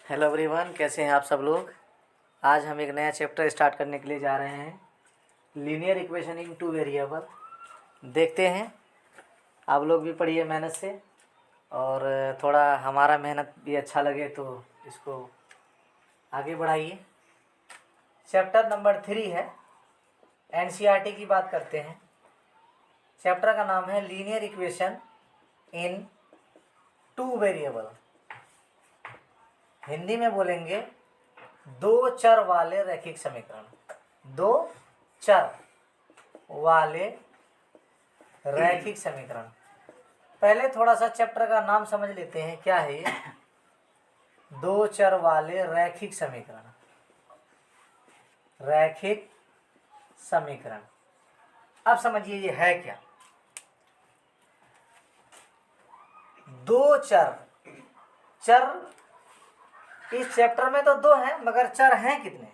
Hello everyone, कैसे हैं आप सब लोग। आज हम एक नया चैप्टर स्टार्ट करने के लिए जा रहे हैं, linear equation in two variable. देखते हैं, आप लोग भी पढ़िए मेहनत से और थोड़ा हमारा मेहनत भी अच्छा लगे तो इसको आगे बढ़ाइए। चैप्टर नंबर 3 है, एनसीईआरटी की बात करते हैं। चैप्टर का नाम है linear equation in two variable. Hindi में बोलेंगे दो चर वाले रैखिक समीकरण। दो चर वाले रैखिक समीकरण। पहले थोड़ा सा चैप्टर का नाम समझ लेते हैं, क्या है ये। दो चर वाले रैखिक समीकरण। रैखिक समीकरण, अब समझिए ये है क्या। दो चर, चर इस चैप्टर में तो दो हैं, मगर चर हैं कितने।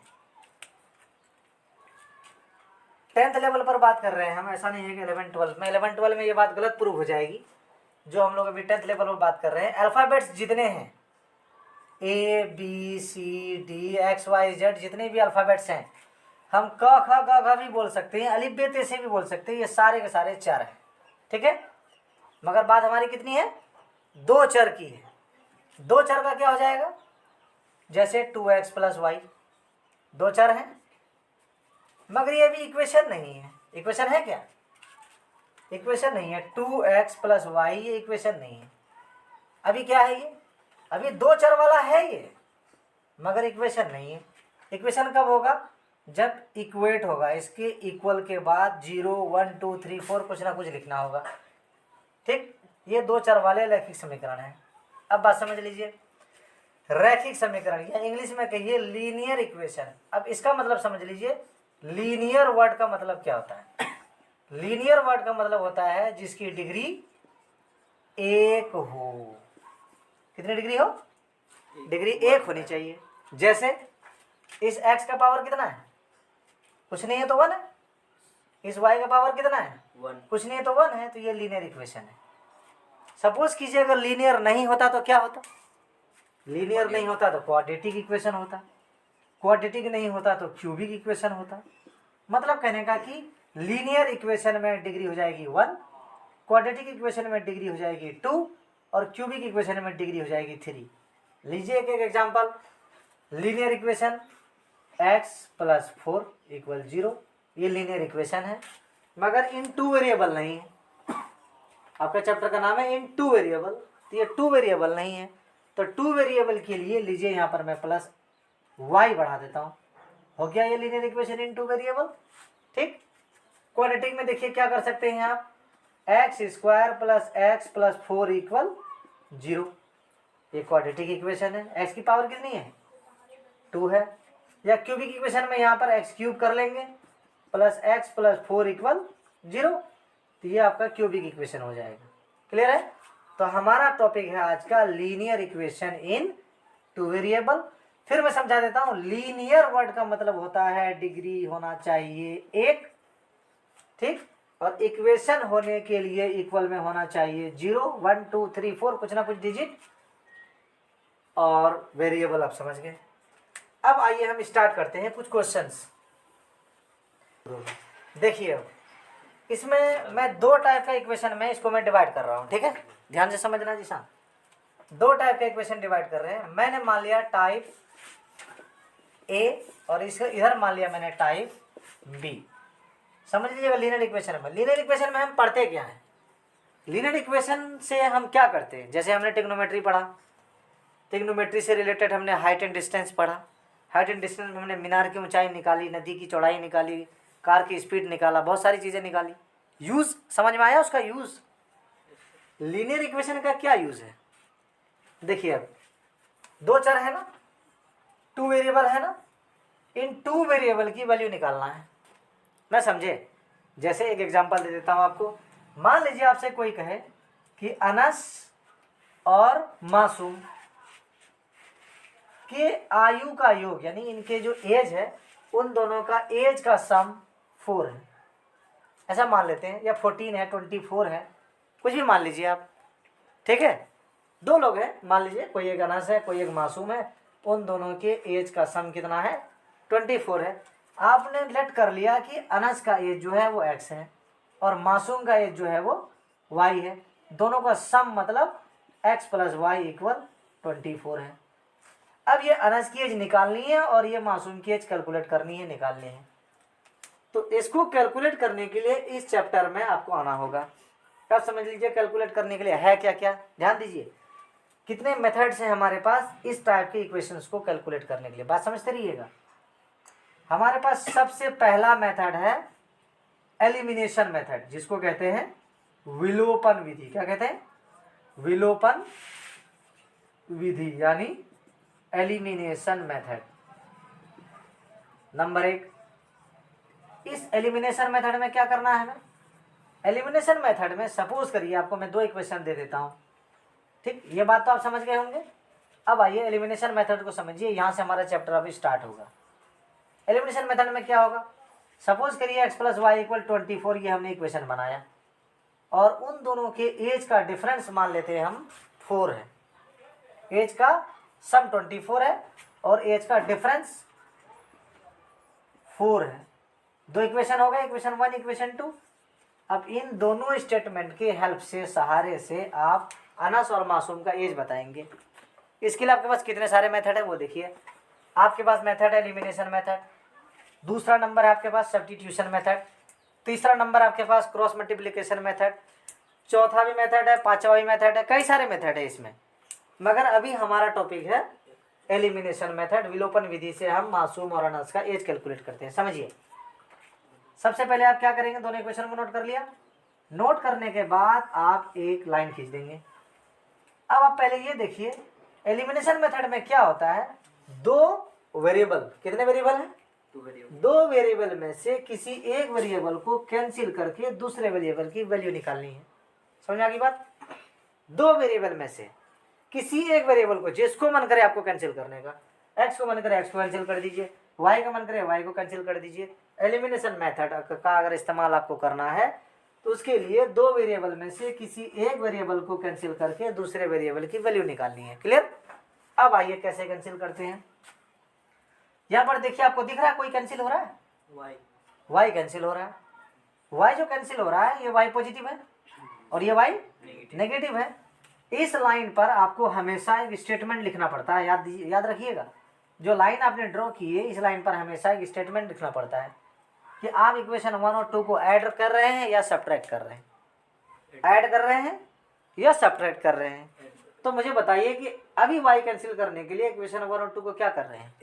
10th लेवल पर बात कर रहे हैं हम, ऐसा नहीं है कि 11 12 में। 11 12 में ये बात गलत प्रूव हो जाएगी। जो हम लोग अभी 10th लेवल पर बात कर रहे हैं, अल्फ़ाबेट्स जितने हैं A B C D X Y Z, जितने भी अल्फ़ाबेट्स हैं, हम क ख ग घ भी बोल सकते हैं, अलिफ बे ते से भी बोल सकते हैं। ये सारे के सारे चर हैं, ठीक है। मगर बात हमारी कितनी है, दो चर की है। दो चर का क्या हो जाएगा, जैसे 2x + y, दो चर हैं। मगर ये भी इक्वेशन नहीं है। इक्वेशन है क्या, इक्वेशन नहीं है। 2x + y ये इक्वेशन नहीं है। अभी क्या है ये, अभी दो चर वाला है ये, मगर इक्वेशन नहीं है। इक्वेशन कब होगा, जब इक्वेट होगा, इसके इक्वल के बाद 0 1 2 3 4 कुछ ना कुछ लिखना होगा, ठीक। ये दो चर वाले रैखिक समीकरण है। अब बात समझ लीजिए, रैखिक समीकरण या इंग्लिश में कहिए लीनियर इक्वेशन। अब इसका मतलब समझ लीजिए, लीनियर वर्ड का मतलब क्या होता है। लीनियर वर्ड का मतलब होता है जिसकी डिग्री एक हो। कितनी डिग्री हो, डिग्री एक होनी चाहिए। जैसे इस x का पावर कितना है, कुछ नहीं है तो 1 है। इस y का पावर कितना है, 1, कुछ नहीं है तो 1 है। तो ये लीनियर इक्वेशन है। सपोज कीजिए अगर लीनियर नहीं होता तो क्या होता, लीनियर नहीं होता तो क्वाड्रेटिक इक्वेशन होता, क्वाड्रेटिक नहीं होता तो क्यूबिक इक्वेशन होता। मतलब कहने का कि लीनियर इक्वेशन में डिग्री हो जाएगी 1, क्वाड्रेटिक इक्वेशन में डिग्री हो जाएगी 2 और क्यूबिक इक्वेशन में डिग्री हो जाएगी 3। लीजिए एक एक एग्जांपल। लीनियर इक्वेशन x + 4 = 0, ये लीनियर इक्वेशन है, मगर इन टू वेरिएबल नहीं है। आपका चैप्टर का नाम है इन टू वेरिएबल, तो ये टू वेरिएबल नहीं है। तो टू वेरिएबल के लिए लीजिए यहाँ पर मैं प्लस y बढ़ा देता हूँ, हो गया ये linear equation in two variable, ठीक। क्वाड्रेटिक में देखिए क्या कर सकते हैं आप, x² + x + 4 = 0, ये क्वाड्रेटिक इक्वेशन है। x की पावर कितनी है, 2 है। या क्यूबिक इक्वेशन में यहाँ पर x³ कर लेंगे प्लस x + 4 = 0, तो ये आपका क्यूबिक इक्वेशन हो जाएगा। क्लियर है। तो हमारा टॉपिक है आज का linear equation in two variable. फिर मैं समझा देता हूँ, लीनियर वर्ड का मतलब होता है डिग्री होना चाहिए एक, ठीक। और इक्वेशन होने के लिए इक्वल में होना चाहिए 0 1 2 3 4 कुछ ना कुछ डिजिट और वेरिएबल। आप समझ गए। अब आइए हम स्टार्ट करते हैं कुछ क्वेश्चंस। देखिए अब इसमें मैं दो टाइप का इक्वेशन में इसको मैं डिवाइड कर रहा हूँ, ठीक है। ध्यान से समझना जी साहब, दो टाइप का इक्वेशन डिवाइड कर रहे हैं। मैंने मान लिया टाइप ए और इसका इधर मान लिया मैंने टाइप बी। समझ लीजिएगा लीनियर इक्वेशन में। लीनियर इक्वेशन में हम पढ़ते क्या है, लीनियर इक्वेशन से हम क्या करते हैं। जैसे हमने ट्रिग्नोमेट्री पढ़ा, ट्रिग्नोमेट्री से रिलेटेड हमने हाइट एंड डिस्टेंस पढ़ा। हाइट एंड डिस्टेंस में हमने मीनार की ऊंचाई निकाली, नदी की चौड़ाई निकाली, कार की स्पीड निकाला, बहुत सारी चीज़ें निकाली। यूज़ समझ में आया उसका यूज़। लीनियर इक्वेशन का क्या यूज़ है, देखिए अब दो चर है ना, टू वेरिएबल है ना, इन टू वेरिएबल की वैल्यू निकालना है ना, समझे। जैसे एक एग्जांपल दे देता हूँ आपको। मान लीजिए आपसे कोई कहे कि अनस और मासूम के आयु का योग, यानी इनके जो एज है उन दोनों का एज का सम 4 है, ऐसा मान लेते हैं। या 14 है, 24 है, कुछ भी मान लीजिए आप, ठीक है। दो लोग हैं मान लीजिए, कोई एक अनस है, कोई एक मासूम है। उन दोनों के एज का सम कितना है 24 है। आपने लेट कर लिया कि अनस का एज जो है वो x है और मासूम का एज जो है वो y है, दोनों का सम मतलब x प्लस वाई इक्वल 24 है। अब ये अनस की एज निकालनी है और ये मासूम की एज कैलकुलेट करनी है, निकालनी है। तो इसको कैलकुलेट करने के लिए इस चैप्टर में आपको आना होगा। अब समझ लीजिए कैलकुलेट करने के लिए है क्या क्या, ध्यान दीजिए कितने मेथड्स हैं हमारे पास इस टाइप के इक्वेशंस को कैलकुलेट करने के लिए, बात समझते रहिएगा। हमारे पास सबसे पहला मेथड है एलिमिनेशन मेथड, जिसको कहते हैं विलोपन विधि। क्या कहते हैं? विलोपन विधि यानी एलिमिनेशन मेथड। नंबर 1, इस एलिमिनेशन मेथड में क्या करना है हमें? एलिमिनेशन मेथड में सपोज करिए आपको मैं 2 इक्वेशन दे देता हूं, ठीक, ये बात तो आप समझ गए होंगे। अब आइए एलिमिनेशन मेथड को समझिए, यहां से हमारा चैप्टर अभी स्टार्ट होगा। एलिमिनेशन मेथड में क्या होगा? सपोज करिए x प्लस वाई इक्वल 24, ये हमने इक्वेशन बनाया और उन दोनों के एज का डिफरेंस मान लेते हैं हम 4 है। एज का सम 24 है और एज का डिफरेंस 4 है। 2 इक्वेशन हो गए, इक्वेशन 1 इक्वेशन 2। अब इन दोनों स्टेटमेंट के हेल्प से, सहारे से आप अनस और मासूम का एज बताएंगे। इसके लिए आपके पास कितने सारे मेथड है वो देखिए। आपके पास मेथड है एलिमिनेशन मेथड, दूसरा नंबर है आपके पास सब्स्टिट्यूशन मेथड, तीसरा नंबर आपके पास क्रॉस मल्टीप्लिकेशन मेथड, चौथा भी मेथड है, पांचवा भी मेथड है, कई सारे मेथड है इसमें। मगर अभी हमारा टॉपिक है एलिमिनेशन मेथड। विलोपन विधि से हम मासूम और अनस का एज कैलकुलेट करते हैं। समझिए, सबसे पहले आप क्या करेंगे? दोनों इक्वेशन को नोट कर लिया। नोट करने के बाद आप एक लाइन खींच देंगे। अब आप पहले ये देखिए एलिमिनेशन मेथड में क्या होता है, 2 वेरिएबल, कितने वेरिएबल हैं? 2 वेरिएबल में से किसी एक वेरिएबल को कैंसिल करके दूसरे वेरिएबल की वैल्यू निकालनी है। समझ आ गई बात? 2 वेरिएबल में से किसी एक वेरिएबल को, जिसको मन करे आपको कैंसिल करने का, x को मन करे x को कैंसिल कर दीजिए, y का मन करे y को कैंसिल कर दीजिए। एलिमिनेशन मेथड का अगर इस्तेमाल आपको करना है तो उसके लिए 2 वेरिएबल में से किसी एक वेरिएबल को कैंसिल करके दूसरे वेरिएबल की वैल्यू निकालनी है। क्लियर? अब आइए कैसे कैंसिल करते हैं। यहाँ पर देखिए, आपको दिख रहा है कोई कैंसिल हो रहा है? y कैंसिल हो रहा है। y जो कैंसिल हो रहा है ये y पॉजिटिव है और ये y नेगेटिव है। इस लाइन पर आपको हमेशा एक स्टेटमेंट लिखना पड़ता है। याद रखिएगा, जो लाइन आपने ड्रॉ की है इस लाइन पर हमेशा एक स्टेटमेंट लिखना पड़ता है कि आप इक्वेशन 1 और 2 को ऐड कर रहे हैं या सब्ट्रैक्ट कर रहे हैं, ऐड कर रहे हैं या सब्ट्रैक्ट कर रहे हैं। तो मुझे बताइए कि अभी y कैंसिल करने के लिए इक्वेशन 1 और 2 को क्या कर रहे हैं?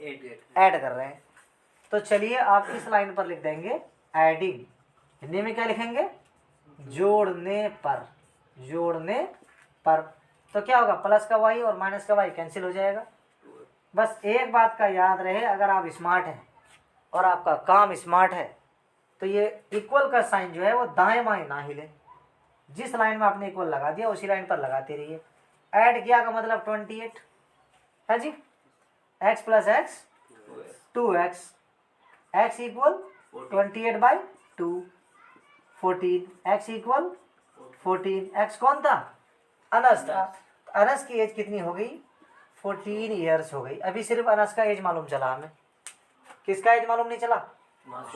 ऐड कर रहे हैं। तो चलिए आप इस लाइन पर लिख देंगे एडिंग। हिंदी में क्या लिखेंगे? जोड़ने पर। जोड़ने पर तो क्या होगा? प्लस का y और माइनस का y कैंसिल हो जाएगा। बस एक बात का याद रहे, अगर आप स्मार्ट हैं और आपका काम स्मार्ट है तो ये इक्वल का साइन जो है वो दाएं बाएं ना हिले। जिस लाइन में आपने इक्वल लगा दिया उसी लाइन पर लगाते रहिए। ऐड किया का मतलब 28 है जी। x plus x 2x, x equal 28/2, 14, x equal 14। x कौन था? अनस था। अनस की एज कितनी हो गई? 14 ईयर्स हो गई। अभी सिर्फ अनस का एज मालूम चला हमें, किसका एज मालूम नहीं चला?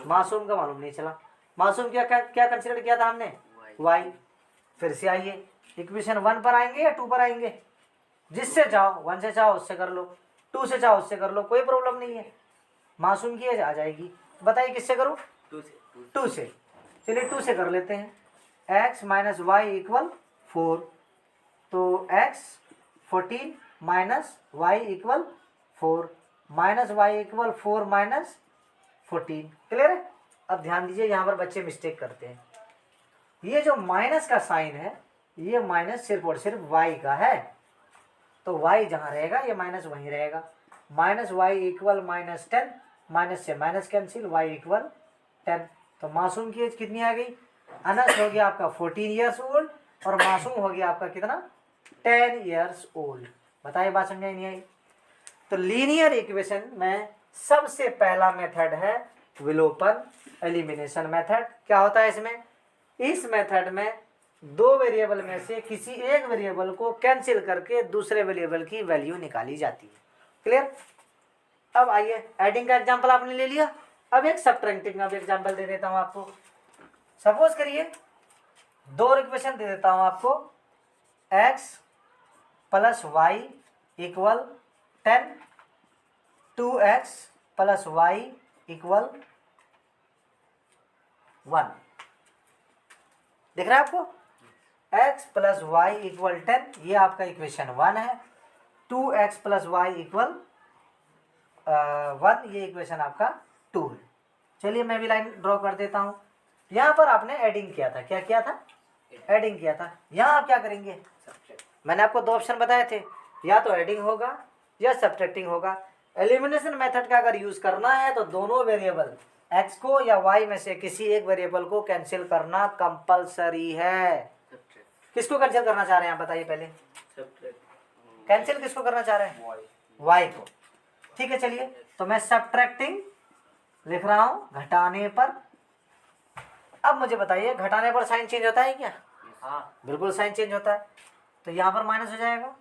मासूम का मालूम नहीं चला। मासूम क्या कंसिडर किया था हमने? y। फिर से आइए इक्वेशन 1 पर आएंगे या 2 पर आएंगे? जिससे चाहो, 1 से चाहो उससे कर लो, 2 से चाहो उससे कर लो, कोई प्रॉब्लम नहीं है। मासूम की एज आ जाएगी। बताइए किससे करूँ? 2 से। चलिए 2 से कर लेते हैं। x माइनस वाई इक्वल 4, तो x 14 minus y equal 4, minus y equal 4 minus 14। Clear है? अब ध्यान दीजिए, यहाँ पर बच्चे मिस्टेक करते हैं। ये जो माइनस का साइन है ये माइनस सिर्फ और सिर्फ y का है, तो y जहाँ रहेगा ये माइनस वहीं रहेगा। Minus y equal minus 10, minus से माइनस कैंसिल, y इक्वल 10। तो मासूम की एज कितनी आ गई? अनस हो गया आपका 14 ईयर्स ओल्ड और मासूम हो गया आपका कितना? 10 ईयर्स ओल्ड। बताइए बात समझ नहीं आई? तो लीनियर इक्वेशन में सबसे पहला मेथड है विलोपन, एलिमिनेशन मेथड। क्या होता है इसमें? इस मेथड में 2 वेरिएबल में से किसी एक वेरिएबल को कैंसिल करके दूसरे वेरिएबल की वैल्यू निकाली जाती है। क्लियर? अब आइए एडिंग का एग्जाम्पल आपने ले लिया, अब एक सब्ट्रैक्टिंग का भी एग्जाम्पल दे देता हूँ आपको। सपोज करिए दो इक्वेशन दे देता हूँ आपको, x plus y equal 10, 2x plus y equal 1। दिख रहा है आपको? x प्लस वाई इक्वल 10, ये आपका इक्वेशन 1 है। 2x प्लस वाई इक्वल 1, ये इक्वेशन आपका 2 है। चलिए मैं भी लाइन ड्रॉ कर देता हूँ। यहाँ पर आपने एडिंग किया था, क्या किया था? एडिंग किया था। यहाँ आप क्या करेंगे? मैंने आपको दो ऑप्शन बताए थे, या तो एडिंग होगा या सब्ट्रैक्टिंग होगा। एलिमिनेशन मेथड का अगर यूज करना है तो दोनों वेरिएबल x को या y में से किसी एक वेरिएबल को कैंसिल करना कंपलसरी है। किसको कैंसिल करना चाह रहे हैं आप बताइए पहले? कैंसिल किसको करना चाह रहे हैं? y को। ठीक है, चलिए तो मैं सब्ट्रैक्टिंग लिख रहा हूं, घटाने पर। अब मुझे बताइए घटाने पर साइन चेंज होता है क्या? हाँ, बिल्कुल साइन चेंज होता है। तो यहाँ पर माइनस हो जाएगा,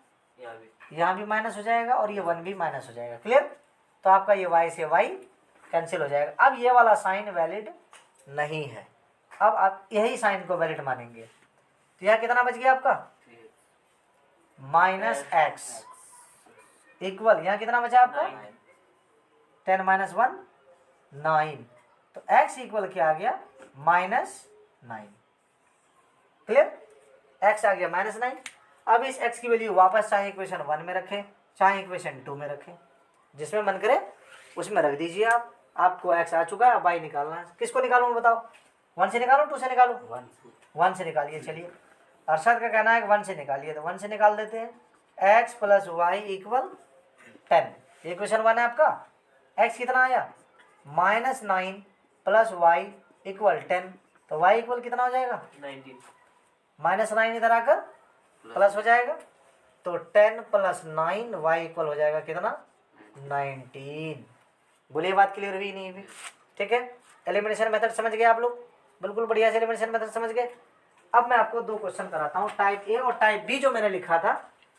यहाँ भी माइनस हो जाएगा और ये 1 भी माइनस हो जाएगा। क्लियर? तो आपका ये y से y कैंसिल हो जाएगा। अब ये वाला साइन वैलिड नहीं है, अब आप यही साइन को वैलिड मानेंगे। तो यहाँ कितना बच गया आपका? माइनस एक्स इक्वल, यहाँ कितना बचा आपका? 10 माइनस 1 9। तो x इक्वल क्या आ गया? -9। क्लियर? x आ गया -9। अब इस x की वैल्यू वापस चाहे इक्वेशन 1 में रखें चाहे इक्वेशन 2 में रखें, जिसमें मन करे उसमें रख दीजिए आप। आपको x आ चुका है, अब y निकालना है। किसको निकालूं मैं बताओ? 1 से निकालूं 2 से निकालूं? 1 से निकालिए। चलिए अरशद का कहना है कि 1 से निकालिए, तो 1 से निकाल देते हैं। x प्लस वाई इक्वल 10, ये क्वेश्चन 1 है आपका। x कितना आया? -9 प्लस वाई इक्वल 10, तो y इक्वल कितना हो जाएगा? 19। -9 इधर आकर प्लस हो जाएगा, तो 10 प्लस 9 y इक्वल हो जाएगा कितना? 19। बोलिए बात क्लियर हुई नहीं हुई? ठीक है, एलिमिनेशन मेथड समझ गए आप लोग? बिल्कुल बढ़िया से एलिमिनेशन मेथड समझ गए। अब मैं आपको दो क्वेश्चन कराता हूँ, टाइप ए और टाइप बी जो मैंने लिखा था,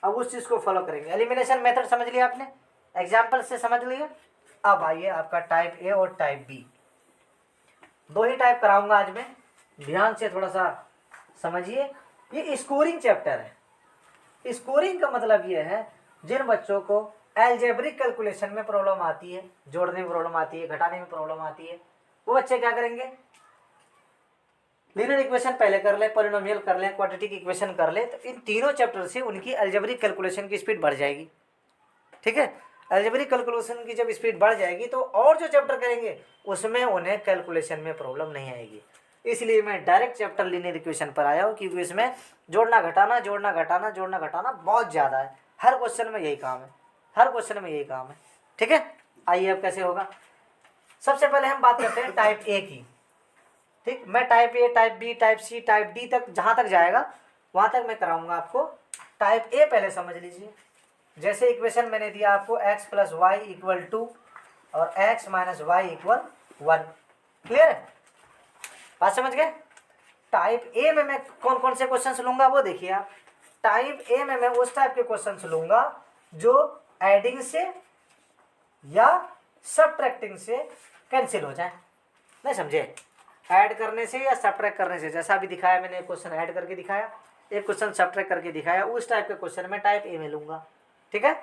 अब उस चीज़ को फॉलो करेंगे। एलिमिनेशन मेथड समझ लिया आपने, एग्जाम्पल से समझ लिया। अब आइए आपका टाइप ए और टाइप बी, दो ही टाइप कराऊंगा आज मैं, ध्यान से थोड़ा सा समझिए। ये स्कोरिंग चैप्टर है। स्कोरिंग का मतलब ये है जिन बच्चों को अलजेब्रिक कैलकुलेशन में प्रॉब्लम आती है, जोड़ने में प्रॉब्लम आती है, घटाने में प्रॉब्लम आती है, वो बच्चे क्या करेंगे? लीनियर इक्वेशन पहले कर ले, पॉलिनोमियल कर ले, क्वाड्रेटिक इक्वेशन कर ले, तो इन तीनों चैप्टर से उनकी अलजेब्रिक कैलकुलेशन की स्पीड बढ़ जाएगी। ठीक है, अलजेब्रिक कैलकुलेशन की जब स्पीड बढ़ जाएगी तो और जो चैप्टर करेंगे उसमें उन्हें कैलकुलेशन में प्रॉब्लम नहीं आएगी। इसलिए मैं डायरेक्ट चैप्टर लीनियर इक्वेशन पर आया हूँ, क्योंकि इसमें जोड़ना घटाना जोड़ना घटाना जोड़ना घटाना बहुत ज़्यादा है। हर क्वेश्चन में यही काम है, हर क्वेश्चन में यही काम है। ठीक है, आइए अब कैसे होगा। सबसे पहले हम बात करते हैं टाइप ए की। ठीक, मैं type A, type B, type C, type D तक जहाँ तक जाएगा वहाँ तक मैं कराऊंगा आपको। टाइप ए पहले समझ लीजिए। जैसे इक्वेशन मैंने दिया आपको x प्लस वाई इक्वल 2 और x minus y equal 1। Clear है, बात समझ गए? टाइप ए में मैं कौन कौन से क्वेश्चंस लूंगा वो देखिए आप। टाइप ए में मैं उस टाइप के क्वेश्चंस लूंगा जो एडिंग से या सब्ट्रैक्टिंग से कैंसिल हो जाए। नहीं समझे? ऐड करने से या सब्ट्रैक्ट करने से, जैसा अभी दिखाया मैंने, एक क्वेश्चन ऐड करके दिखाया, एक क्वेश्चन सब्ट्रैक्ट करके दिखाया, उस टाइप के क्वेश्चन मैं टाइप ए में लूंगा। ठीक है,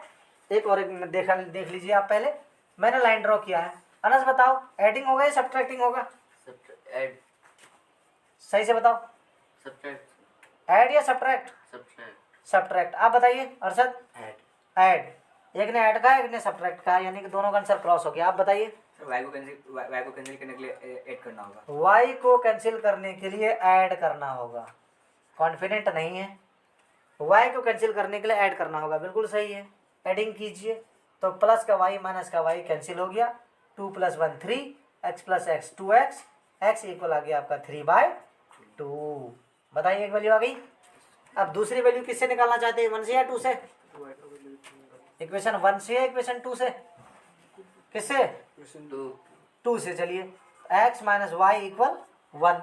एक और एक देख लीजिए आप। पहले मैंने लाइन ड्रॉ किया है, अनस बताओ एडिंग होगा या सब्ट्रैक्टिंग होगा? ऐड। सही से बताओ, ऐड या सब्ट्रैक्ट? सब्ट्रैक्ट। आप बताइए अरशद? ऐड। एक ने ऐड कहा, एक ने सब्ट्रैक्ट कहा, यानी कि दोनों का आंसर क्रॉस हो गया। आप बताइए। y को कैंसिल करने के लिए ऐड करना होगा। y को कैंसिल करने के लिए ऐड करना होगा। कॉन्फिडेंट नहीं है? y को कैंसिल करने के लिए ऐड करना होगा, बिल्कुल सही है। एडिंग कीजिए तो प्लस का y माइनस का y कैंसिल हो गया। 2 + 1 3, x plus x 2x, x equal आ गया आपका 3/2। बताइए एक वैल्यू आ गई। अब दूसरी वैल्यू किससे निकालना चाहते हैं, 1 से या 2 से? इक्वेशन 1 से या इक्वेशन 2 से? किससे? 2 से। चलिए x minus y equal 1,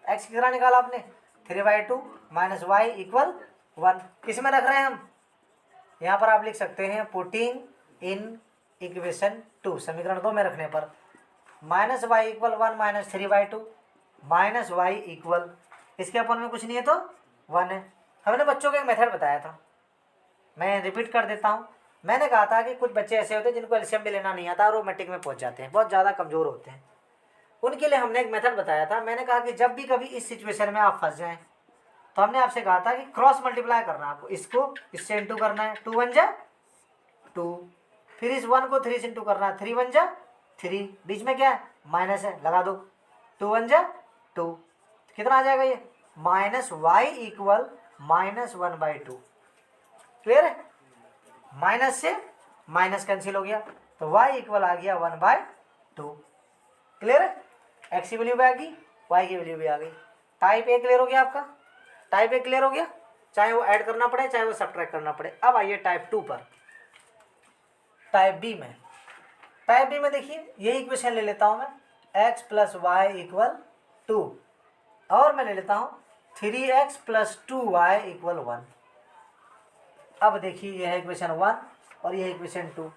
x कितना निकाला आपने? 3/2 माइनस वाई इक्वल 1। किस में रख रहे हैं हम? यहाँ पर आप लिख सकते हैं पुटिंग इन इक्वेशन 2 समीकरण 2 में रखने पर माइनस वाई इक्वल 1 माइनस 3/2 माइनस वाई इक्वल इसके अपन में कुछ नहीं है तो 1 है। हमने बच्चों को एक मेथड बताया था, मैं रिपीट कर देता हूँ। मैंने कहा था कि कुछ बच्चे ऐसे होते हैं जिनको एलसीएम भी लेना नहीं आता और वो मैट्रिक में पहुँच जाते हैं, बहुत ज़्यादा कमज़ोर होते हैं। उनके लिए हमने एक मेथड बताया था। मैंने कहा कि जब भी कभी इस सिचुएशन में आप फंस जाएं तो हमने आपसे कहा था कि क्रॉस मल्टीप्लाई करना है आपको, इसको इससे इंटू करना है, 2 1 जा 2, फिर इस 1 को 3 से इंटू करना है, 3 1 जा 3, बीच में क्या है माइनस है, लगा दो, 2 1 जा 2, कितना आ जाएगा ये माइनस वाई इक्वल -1/2। क्लियर है, माइनस से माइनस कैंसिल हो गया तो y इक्वल आ गया 1/2। क्लियर है, x की वैल्यू भी आ गई, y की वैल्यू भी आ गई। टाइप ए क्लियर हो गया आपका, टाइप ए क्लियर हो गया, चाहे वो ऐड करना पड़े चाहे वो सब्ट्रैक्ट करना पड़े। अब आइए टाइप 2 पर। टाइप बी में, टाइप बी में देखिए यही इक्वेशन ले लेता हूँ मैं, x प्लस वाई इक्वल 2 और मैं ले लेता हूँ 3x प्लस 2y इक्वल 1। अब देखिए यह है इक्वेशन 1 और यह इक्वेशन 2।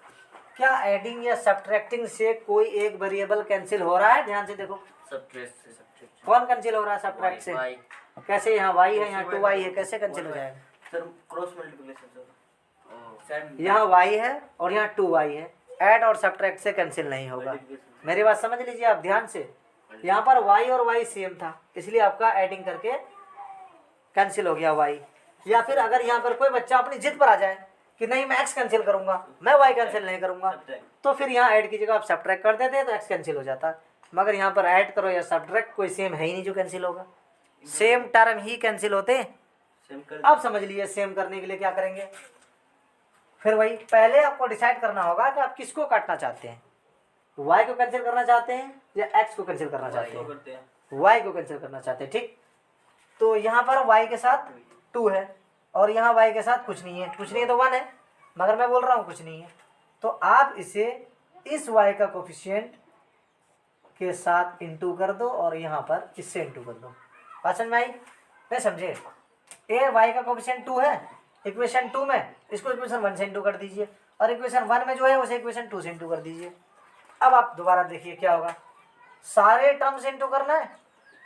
क्या एडिंग या सब्ट्रैक्टिंग से कोई एक वेरिएबल कैंसिल हो रहा है? ध्यान से देखो, सब्ट्रैक्ट कौन कैंसिल हो रहा है सब्ट्रैक्ट से? कैसे? यहाँ y है, यहाँ 2y है, कैसे कैंसिल हो जाएगा? सर क्रॉस मल्टीप्लिकेशन सर, यहाँ y है और यहाँ 2y है, ऐड और सब्ट्रैक्ट से कैंसिल नहीं होगा। मेरी बात समझ लीजिए आप ध्यान से, यहाँ पर y और y सेम था इसलिए आपका एडिंग करके कैंसिल हो गया y। या फिर अगर यहाँ पर कोई बच्चा अपनी जिद पर आ जाए कि नहीं मैं x कैंसिल करूंगा, मैं y कैंसिल नहीं करूंगा, तो फिर यहाँ ऐड की जगह आप सब्ट्रैक्ट कर देते हैं तो x कैंसिल हो जाता। मगर यहाँ पर ऐड करो या सब्ट्रैक्ट कोई सेम है ही नहीं जो कैंसिल होगा, सेम टर्म ही कैंसिल होते हैं। अब समझ लीजिए सेम करने के लिए क्या करेंगे, फिर वही पहले आपको डिसाइड करना होगा कि आप किसको काटना चाहते हैं, y को कैंसिल करना चाहते हैं या x को कैंसिल करना चाहते हैं? y को कैंसिल करना चाहते हैं, ठीक। तो यहाँ पर y के साथ 2 है और यहाँ y के साथ कुछ नहीं है, कुछ नहीं है तो 1 है, मगर मैं बोल रहा हूँ कुछ नहीं है, तो आप इसे इस y का कोफिशिएंट के साथ इंटू कर दो और यहाँ पर इससे इंटू कर दो। बात समझ में आई? नहीं समझे? ए y का कोफिशिएंट 2 है इक्वेशन 2 में, इसको इक्वेशन 1 से इंटू कर दीजिए और इक्वेशन 1 में जो है उसे इक्वेशन 2 से इंटू कर दीजिए। अब आप दोबारा देखिए क्या होगा, सारे टर्म से इंटू करना है,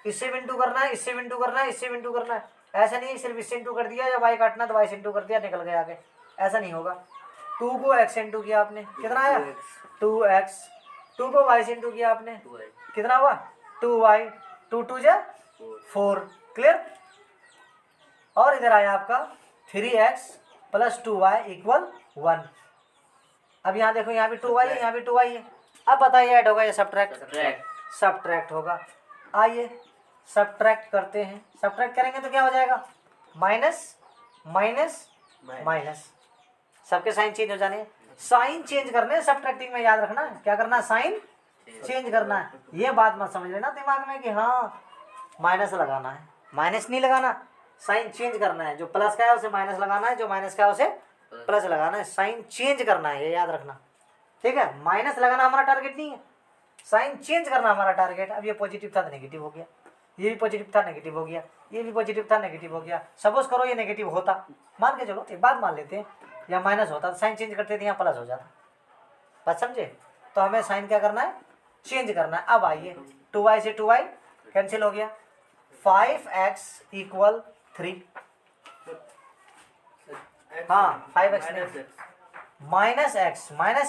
इससे भी इंटू करना है, इससे भी इंटू करना है, इससे भी इंटू करना है। ऐसा नहीं सिर्फ इससे इंटू कर दिया या y काटना तो y से इंटू कर दिया निकल गया आगे, ऐसा नहीं होगा। 2 को x से इंटू किया आपने, कितना आया 2x, 2 को y से इंटू किया आपने, कितना हुआ 2y, 2 2 जा 4। क्लियर, और इधर आया आपका 3x प्लस 2y इक्वल 1। अब यहाँ देखो यहाँ भी 2y है, यहाँ भी 2y है। अब बताइए ऐड होगा या सब्ट्रैक्ट? सब्ट्रैक्ट होगा। आइए सब्ट्रैक्ट करते हैं, सब्ट्रैक्ट करेंगे तो क्या हो जाएगा माइनस माइनस माइनस, सबके साइन चेंज हो जाने। साइन चेंज करने सब्ट्रैक्टिंग में याद रखना है, क्या करना है साइन चेंज करना है। ये बात मत समझ लेना दिमाग में कि हाँ माइनस लगाना है, माइनस नहीं लगाना, साइन चेंज करना है। जो प्लस का है उसे माइनस लगाना है, जो माइनस का है उसे प्लस लगाना है, साइन चेंज करना है, ये याद रखना, ठीक है। माइनस लगाना हमारा टारगेट नहीं है, साइन चेंज करना हमारा टारगेट। अब ये पॉजिटिव था तो नेगेटिव हो गया, ये भी पॉजिटिव था नेगेटिव हो गया, ये भी पॉजिटिव था नेगेटिव हो गया। सपोज करो ये नेगेटिव होता, मान के चलो एक बात मान लेते हैं, या माइनस होता तो साइन चेंज करते थे यहाँ प्लस हो जाता। बात समझे? तो हमें साइन क्या करना है चेंज करना है। अब आइए 2y से 2y कैंसिल हो गया, 5x इक्वल 3, हाँ 5x नहीं माइनस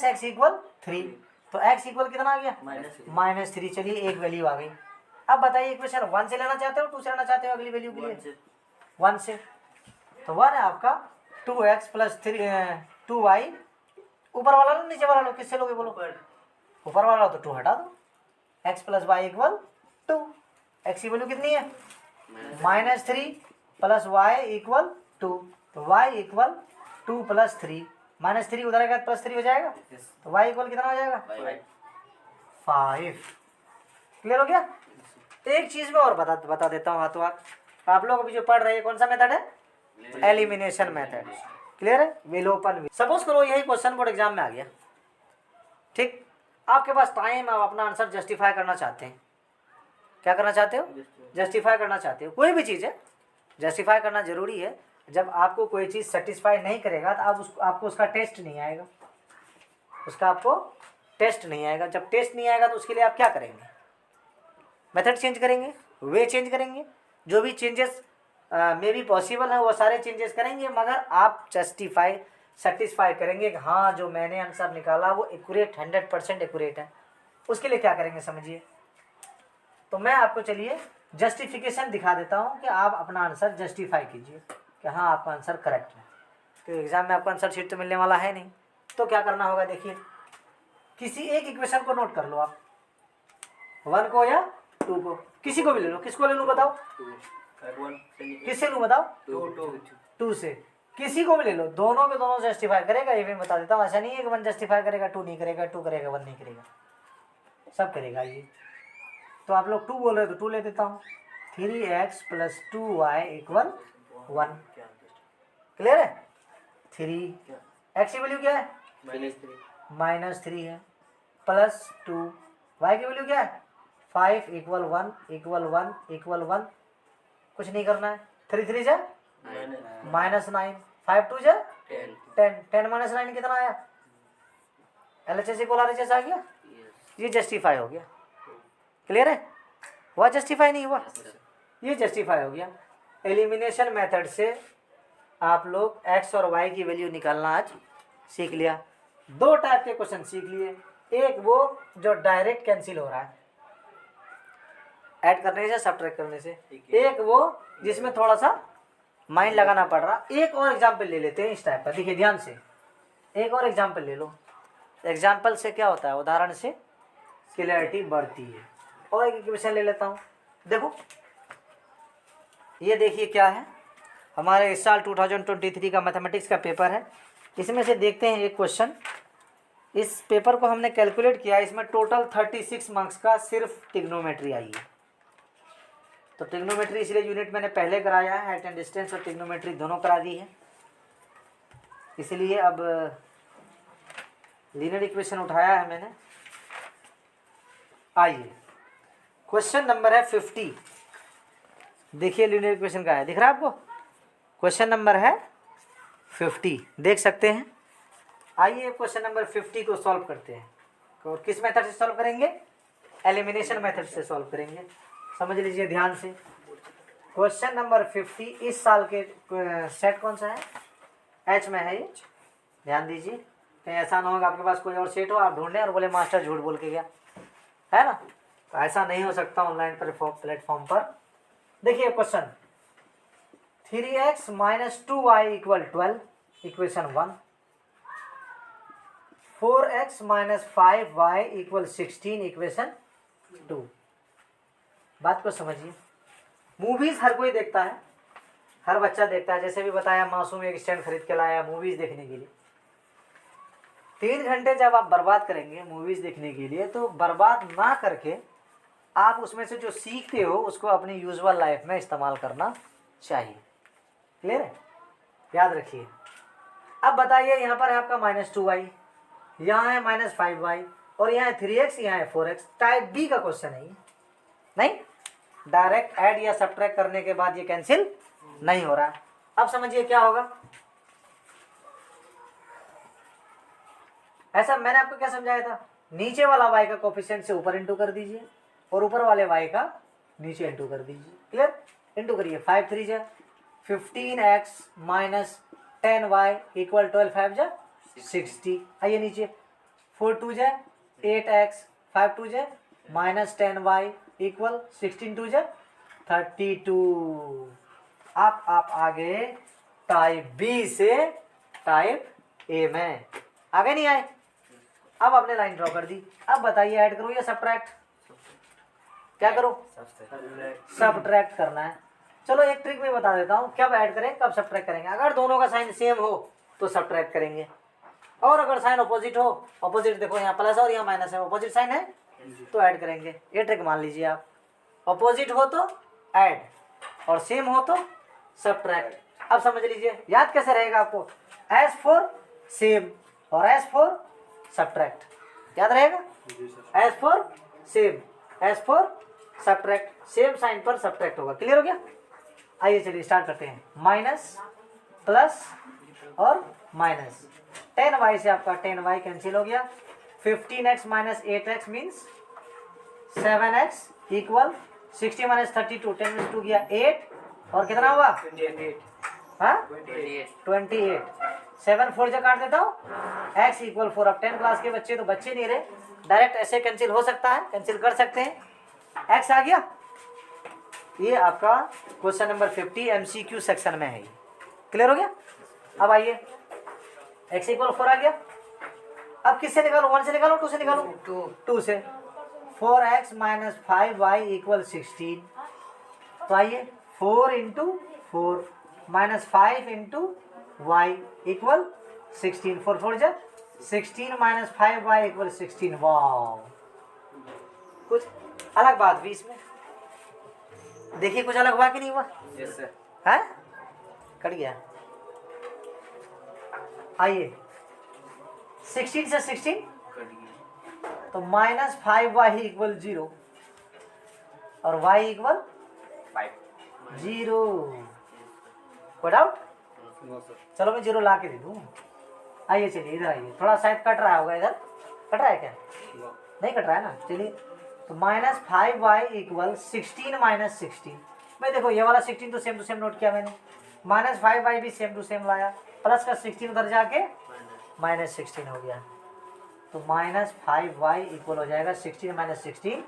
x इक्वल 3, तो x इक्वल कितना आ गया -3। चलिए एक वैल्यू आ गई। अब बताइए इक्वेशन 1 से लेना चाहते हो 2 से लेना चाहते हो अगली वैल्यू के लिए? 1 से, तो 1 है आपका 2x प्लस 2y, ऊपर वाला लो नीचे वाला लो, किससे लोगे बोलो? ऊपर वाला तो 2 हटा दो, x plus y equal 2, x की वैल्यू कितनी है -3 प्लस y इक्वल 2, तो y इक्वल 2 प्लस 3, -3 उधर आएगा प्लस 3 हो जाएगा, तो y इक्वल कितना हो जाएगा 5। क्लियर हो गया? एक चीज में और बता देता हूँ हाथों हाथ, आप लोग अभी जो पढ़ रहे हैं कौन सा मेथड है? Elimination method. क्लियर है? विलोपन। सपोज करो यही क्वेश्चन बोर्ड एग्जाम में आ गया, ठीक, आपके पास टाइम, आप अपना आंसर जस्टिफाई करना चाहते हैं। क्या करना चाहते हो? जस्टिफाई करना चाहते हो। कोई भी चीज़ है जस्टिफाई करना जरूरी है। जब आपको कोई चीज़ सेटिस्फाई नहीं करेगा तो आपको उसका टेस्ट नहीं आएगा। उसका आपको टेस्ट नहीं आएगा। जब टेस्ट नहीं आएगा तो उसके लिए आप क्या करेंगे, मेथड चेंज करेंगे, वे चेंज करेंगे, जो भी चेंजेस मे भी पॉसिबल है वो सारे चेंजेस करेंगे, मगर आप सेटिस्फाई करेंगे कि हाँ जो मैंने आंसर निकाला वो एक्यूरेट 100% एक्यूरेट है। उसके लिए क्या करेंगे समझिए। तो मैं आपको चलिए जस्टिफिकेशन दिखा देता हूँ कि आप अपना आंसर जस्टिफाई कीजिए कि हाँ आपका आंसर करेक्ट है। तो एग्ज़ाम में आपको आंसर शीट तो मिलने वाला है नहीं, तो क्या करना होगा देखिए, किसी एक इक्वेशन को नोट कर लो आप, 1 को या 2 को, किसी को भी ले लो। किसको ले लूँ बताओ, किससे लूँ बताओ, 2 से, किसी को भी ले लो, दोनों के दोनों जस्टिफाई करेगा। ये मैं बता देता हूँ, ऐसा नहीं है कि 1 जस्टिफाई करेगा 2 नहीं करेगा, 2 करेगा 1 नहीं करेगा, सब करेगा ये। तो आप लोग 2 बोल रहे हो तो 2 ले देता हूँ। 3x + 2y = 1। क्लियर है। 3x की वैल्यू क्या है, -3 है, +2 y की वैल्यू क्या है, 5 = 1 = 1 = 1। कुछ नहीं करना है। 3 3 जा -9, 5 2 जा 10, 10 - 9 कितना आया, LHS = RHS आ गया। ये जस्टिफाई हो गया। क्लियर है, हुआ जस्टिफाई नहीं हुआ, ये जस्टिफाई हो गया। एलिमिनेशन मेथड से आप लोग x और y की वैल्यू निकालना आज सीख लिया। 2 टाइप के क्वेश्चन सीख लिए, एक वो जो डायरेक्ट कैंसिल हो रहा है ऐड करने से सब्ट्रैक्ट करने से, एक वो जिसमें थोड़ा सा माइंड लगाना पड़ रहा। एक और एग्जाम्पल ले लेते हैं इस टाइप का, देखिए ध्यान से, एक और एग्जाम्पल ले लो। एग्जाम्पल से क्या होता है, उदाहरण से क्लियरिटी बढ़ती है। और एक इक्वेशन ले लेता हूँ, देखो ये देखिए क्या है, हमारे इस साल 2023 का मैथमेटिक्स का पेपर है। इसमें से देखते हैं एक क्वेश्चन। इस पेपर को हमने कैलकुलेट किया, इसमें टोटल 36 मार्क्स का सिर्फ ट्रिग्नोमेट्री आई है। तो ट्रिग्नोमेट्री इसलिए यूनिट मैंने पहले कराया है, हाइट एंड डिस्टेंस और ट्रिग्नोमेट्री दोनों करा दी है। इसलिए अब लीनियर इक्वेशन उठाया है मैंने। आइए क्वेश्चन नंबर है 50। देखिए लीनियर इक्वेशन का है, दिख रहा है आपको, क्वेश्चन नंबर है 50, देख सकते हैं। आइए क्वेश्चन नंबर 50 को सॉल्व करते हैं। और किस मेथड से सॉल्व करेंगे, एलिमिनेशन मेथड से सॉल्व करेंगे। समझ लीजिए ध्यान से। क्वेश्चन नंबर 50 इस साल के सेट कौन सा है, एच में है ये, ध्यान दीजिए। कहीं ऐसा ना होगा आपके पास कोई और सेट हो, आप ढूंढें और बोले मास्टर झूठ बोल के गया, है ना। तो ऐसा नहीं हो सकता ऑनलाइन प्लेटफॉर्म पर। देखिए question, 3x - 2y = 12, equation 1। 4x - 5y = 16, equation 2। बात को समझिए। मूवीज हर कोई देखता है, हर बच्चा देखता है। जैसे भी बताया, मासूम एक स्टैंड खरीद के लाया मूवीज देखने के लिए। 3 घंटे जब आप बर्बाद करेंगे मूवीज देखने के लिए, तो बर्बाद ना करके आप उसमें से जो सीखते हो उसको अपनी यूजुअल लाइफ में इस्तेमाल करना चाहिए। क्लियर है, याद रखिए। अब बताइए, यहाँ पर है आपका -2y, यहाँ है -5y, और यहाँ है 3x, यहाँ है 4x। टाइप बी का क्वेश्चन है ये। नहीं, डायरेक्ट ऐड या सब्ट्रैक्ट करने के बाद ये कैंसिल नहीं हो रहा है। अब समझिए क्या होगा। ऐसा मैंने आपको क्या समझाया था, नीचे वाला y का कोफिशिएंट से ऊपर इंटू कर दीजिए और ऊपर वाले y का नीचे इंटू कर दीजिए। क्लियर, इंटू करिए। 5 3 जा 15x - 10y = 12, 5 जा 60। आइए नीचे, 4 2 जा 8x, 5 2 जा -10y = 16 2 जा 32। आप आ गए टाइप बी से टाइप ए में, आगे नहीं आए। अब आपने लाइन ड्रॉ कर दी। अब बताइए ऐड करो या सब्ट्रैक्ट, क्या करो, सब्ट्रैक्ट करना है। चलो एक ट्रिक में बता देता हूँ, कब ऐड करें कब सब्ट्रैक्ट करेंगे। अगर दोनों का साइन सेम हो तो सब्ट्रैक्ट करेंगे, और अगर साइन अपोजिट हो, अपोजिट देखो यहाँ प्लस और यहाँ माइनस है, अपोजिट साइन है तो ऐड करेंगे। ये ट्रिक मान लीजिए आप, अपोजिट हो तो ऐड और सेम हो तो सब्ट्रैक्ट। अब समझ लीजिए, याद कैसे रहेगा आपको, एज फॉर सेम और एज फॉर सब्ट्रैक्ट, याद रहेगा। S for same, S for subtract, same sign पर सब्ट्रैक्ट होगा। क्लियर हो गया। आइए चलिए स्टार्ट करते हैं। माइनस, प्लस और माइनस 10y से आपका 10y कैंसिल हो गया। 15x minus 8x means 7x equal 60 minus 32, 10 में 2 गया 8 और कितना हुआ 28 हाँ 28 28। 7 4 जो काट देता हूँ x इक्वल 4। अब 10 क्लास के बच्चे तो बच्चे नहीं रहे, डायरेक्ट ऐसे कैंसिल हो सकता है, कैंसिल कर सकते हैं। x आ गया। ये आपका क्वेश्चन नंबर 50 MCQ सेक्शन में है। क्लियर हो गया। अब आइए x इक्वल 4 आ गया। अब किससे निकालो, 1 से निकालो 2 से निकालो 2 से। 4x minus 5y equal 16। तो आइए 4 into 4 minus 5 into y equal 16। 4 4 जा 16 माइनस 5y इक्वल 16। वाह, कुछ अलग बात भी इसमें देखिए, कुछ अलग हुआ कि नहीं हुआ? Yes sir. है कट गया। आइए 16 से 16 कट गया। तो माइनस 5y इक्वल 0 और y इक्वल 5 0। कोई डाउट? No sir. चलो मैं 0 ला के दे दूँ। आइए चलिए इधर आइए, थोड़ा शायद कट रहा होगा। इधर कट रहा है क्या? नो नहीं कट रहा है ना। चलिए तो माइनस 5y इक्वल 16 माइनस 16। मैं देखो ये वाला 16 तो सेम टू सेम नोट किया मैंने, माइनस 5y भी सेम टू सेम लाया, प्लस का 16 उधर जाके माइनस 16 हो गया। तो माइनस 5y इक्वल हो जाएगा 16 minus 16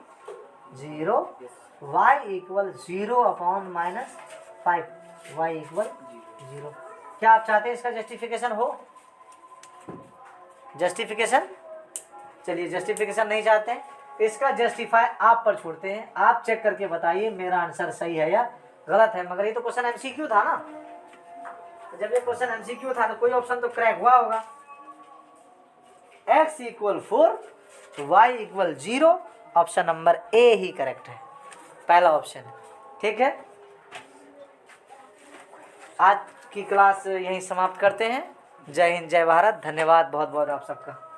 0, y equal 0 upon minus 5, y equal 0। क्या आप चाहते हैं इसका जस्टिफिकेशन हो? जस्टिफिकेशन, चलिए जस्टिफिकेशन नहीं चाहते हैं, इसका जस्टिफाई आप पर छोड़ते हैं। आप चेक करके बताइए मेरा आंसर सही है या गलत है। मगर ये तो क्वेश्चन एमसीक्यू था ना, जब ये क्वेश्चन एमसीक्यू था तो कोई ऑप्शन तो क्रैक हुआ होगा। x equal 4 y equal 0, option number A he correct है, पहला ऑप्शन है। ठीक है, आज की क्लास यहीं समाप्त करते हैं। जय हिंद, जय भारत, धन्यवाद बहुत बहुत आप सबका।